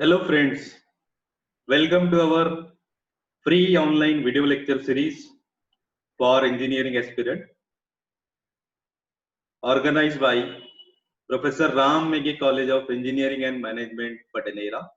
Hello friends, welcome to our free online video lecture series for engineering aspirant organized by Professor Ram Meghe College of Engineering and Management, Patanera.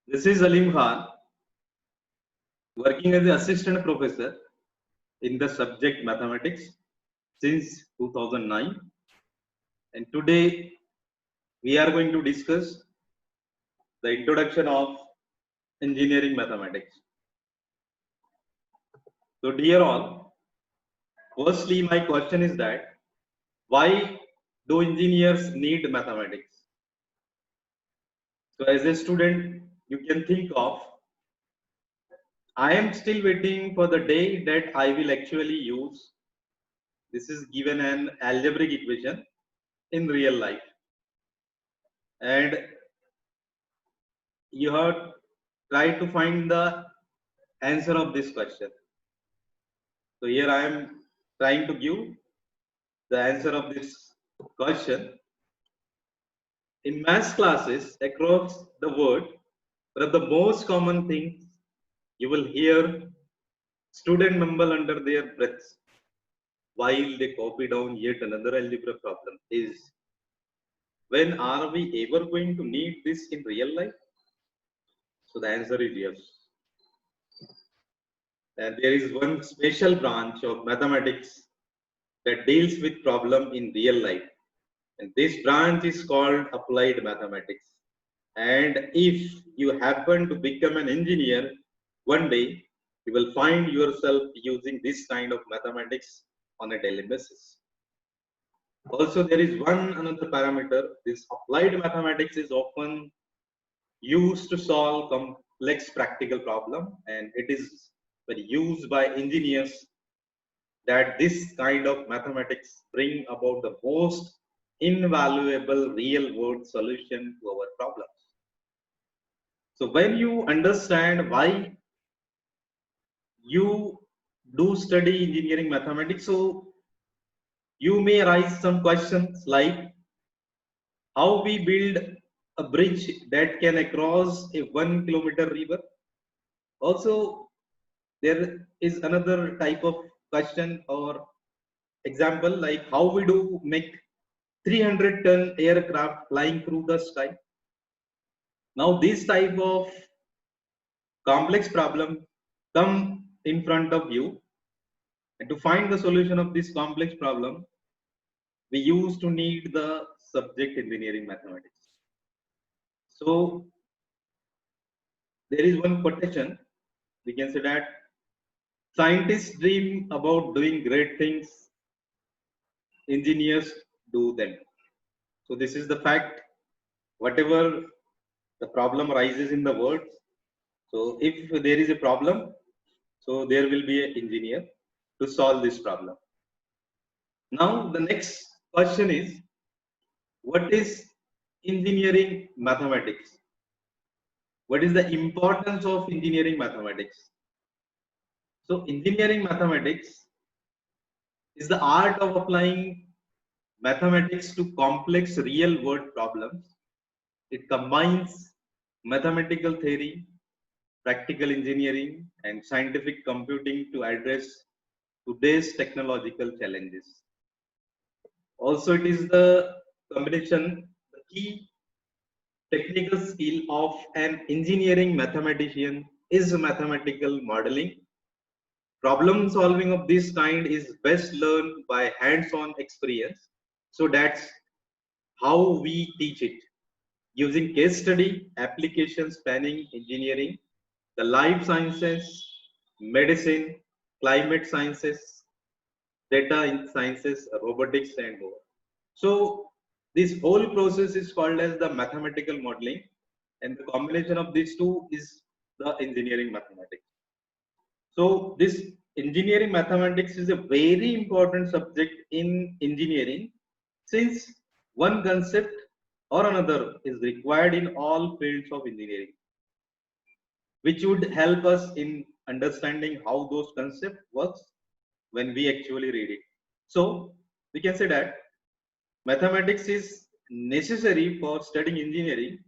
This is Alim Khan, working as an assistant professor in the subject mathematics since 2009, and today we are going to discuss the introduction of engineering mathematics. So dear all, firstly my question is that why do engineers need mathematics? So as a student, you can think of, I am still waiting for the day that I will actually use. This is given an algebraic equation in real life. And you have tried to find the answer of this question. So here I am trying to give the answer of this question. In math classes across the world, one of the most common things you will hear student mumble under their breaths while they copy down yet another algebra problem is, when are we ever going to need this in real life? So the answer is yes. And there is one special branch of mathematics that deals with problem in real life. And this branch is called applied mathematics. And if you happen to become an engineer one day, you will find yourself using this kind of mathematics on a daily basis. Also, there is one another parameter. This applied mathematics is often used to solve complex practical problem, and it is very used by engineers that this kind of mathematics bring about the most invaluable real world solution to our problems. So when you understand why you do study engineering mathematics, so you may raise some questions like how we build a bridge that can cross a 1 kilometer river. Also, there is another type of question or example like how we do make 300-ton aircraft flying through the sky. Now, this type of complex problem come in front of you, and to find the solution of this complex problem, we used to need the subject engineering mathematics. So there is one quotation, we can say that scientists dream about doing great things, engineers do them. So this is the fact. Whatever the problem arises in the world, so if there is a problem, so there will be an engineer to solve this problem. Now the next question is, what is engineering mathematics? What is the importance of engineering mathematics? So engineering mathematics is the art of applying mathematics to complex real world problems. It combines mathematical theory, practical engineering, and scientific computing to address today's technological challenges. Also, it is the combination, the key technical skill of an engineering mathematician is mathematical modeling. Problem solving of this kind is best learned by hands-on experience. So that's how we teach it. Using case study, applications spanning engineering, the life sciences, medicine, climate sciences, data sciences, robotics, and more. So this whole process is called as the mathematical modeling, and the combination of these two is the engineering mathematics. So this engineering mathematics is a very important subject in engineering, since one concept or another is required in all fields of engineering, which would help us in understanding how those concept works when we actually read it. So we can say that mathematics is necessary for studying engineering.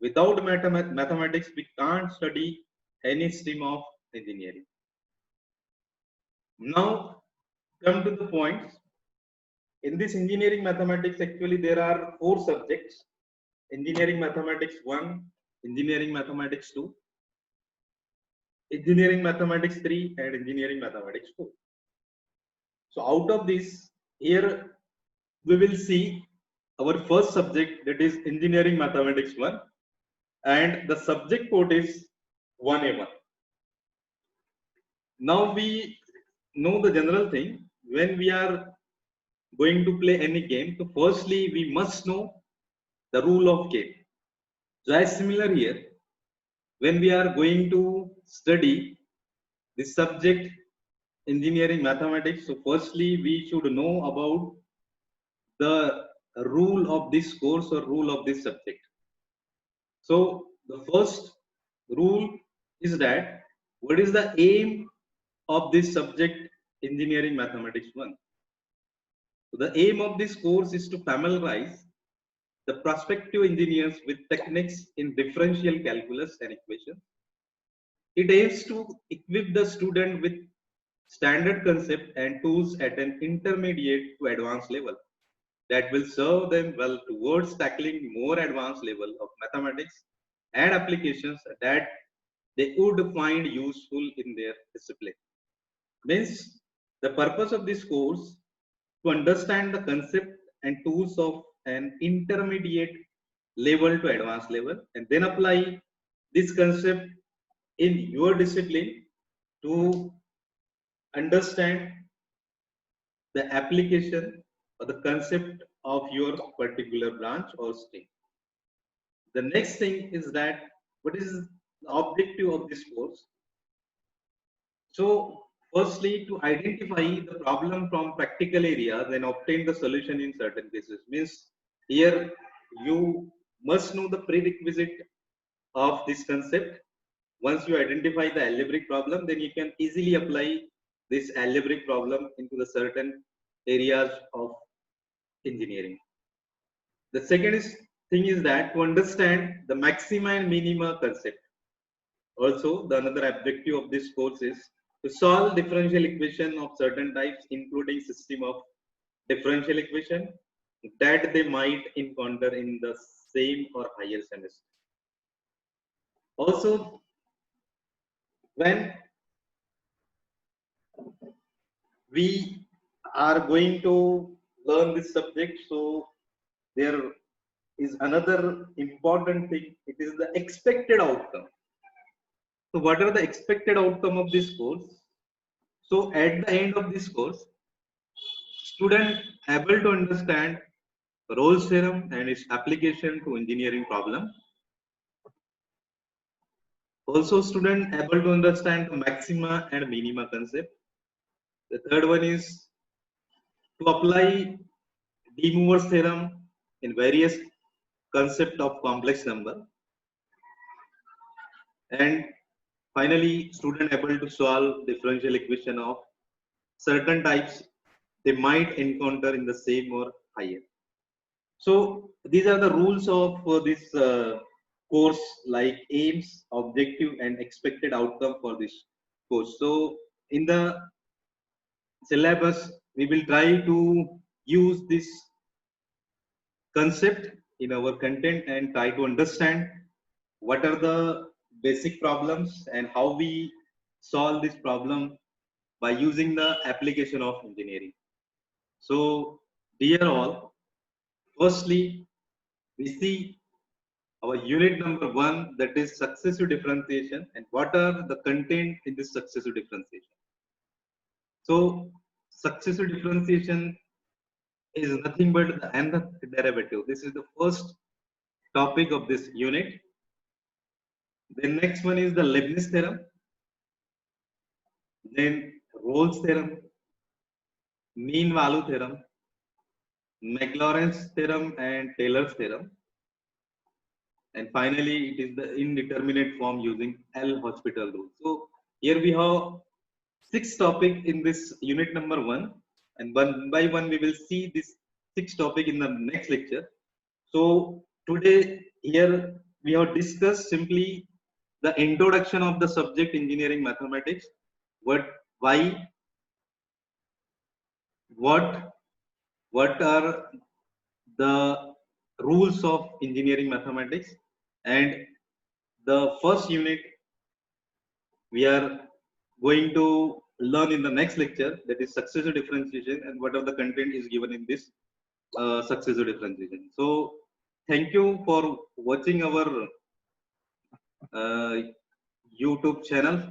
Without mathematics, we can't study any stream of engineering. Now, come to the points. In this engineering mathematics, actually, there are 4 subjects: engineering mathematics 1, engineering mathematics 2, engineering mathematics 3, and engineering mathematics 4. So, out of this, here we will see our first subject, that is engineering mathematics 1, and the subject code is 1A1. Now we know the general thing. When we are going to play any game, so firstly we must know the rule of game. So as similar here, when we are going to study this subject engineering mathematics, so firstly we should know about the rule of this course or rule of this subject. So the first rule is that what is the aim of this subject engineering mathematics 1? So the aim of this course is to familiarize the prospective engineers with techniques in differential calculus and equations. It aims to equip the student with standard concept and tools at an intermediate to advanced level that will serve them well towards tackling more advanced level of mathematics and applications that they would find useful in their discipline. Means the purpose of this course to understand the concept and tools of an intermediate level to advanced level, and then apply this concept in your discipline to understand the application or the concept of your particular branch or stream. The next thing is that what is the objective of this course? So firstly, to identify the problem from practical areas and obtain the solution in certain cases. Means here you must know the prerequisite of this concept. Once you identify the algebraic problem, then you can easily apply this algebraic problem into the certain areas of engineering. The second thing is that to understand the maxima and minima concept. Also, the another objective of this course is to solve differential equation of certain types, including system of differential equation that they might encounter in the same or higher semester. Also, when we are going to learn this subject, so there is another important thing. It is the expected outcome. So what are the expected outcome of this course? So at the end of this course, student able to understand Rolle's theorem and its application to engineering problem. Also, student able to understand the maxima and minima concept. The third one is to apply De Moivre's theorem in various concept of complex number. And finally, student able to solve differential equation of certain types they might encounter in the same or higher. So these are the rules of this course, like aims, objective, and expected outcome for this course. So in the syllabus, we will try to use this concept in our content and try to understand what are the basic problems and how we solve this problem by using the application of engineering. So dear all, firstly, we see our unit number 1, that is successive differentiation, and what are the content in this successive differentiation. So successive differentiation is nothing but the nth derivative. This is the first topic of this unit. The next one is the Leibniz theorem, then Rolle's theorem, mean value theorem, Maclaurin's theorem and Taylor's theorem, and finally it is the indeterminate form using L'Hospital rule. So here we have 6 topics in this unit number 1, and one by one we will see this 6 topic in the next lecture. So today here we have discussed simply the introduction of the subject engineering mathematics, what, why, what are the rules of engineering mathematics, and the first unit we are going to learn in the next lecture, that is successor differentiation, and what are the content is given in this successor differentiation. So thank you for watching our YouTube channel.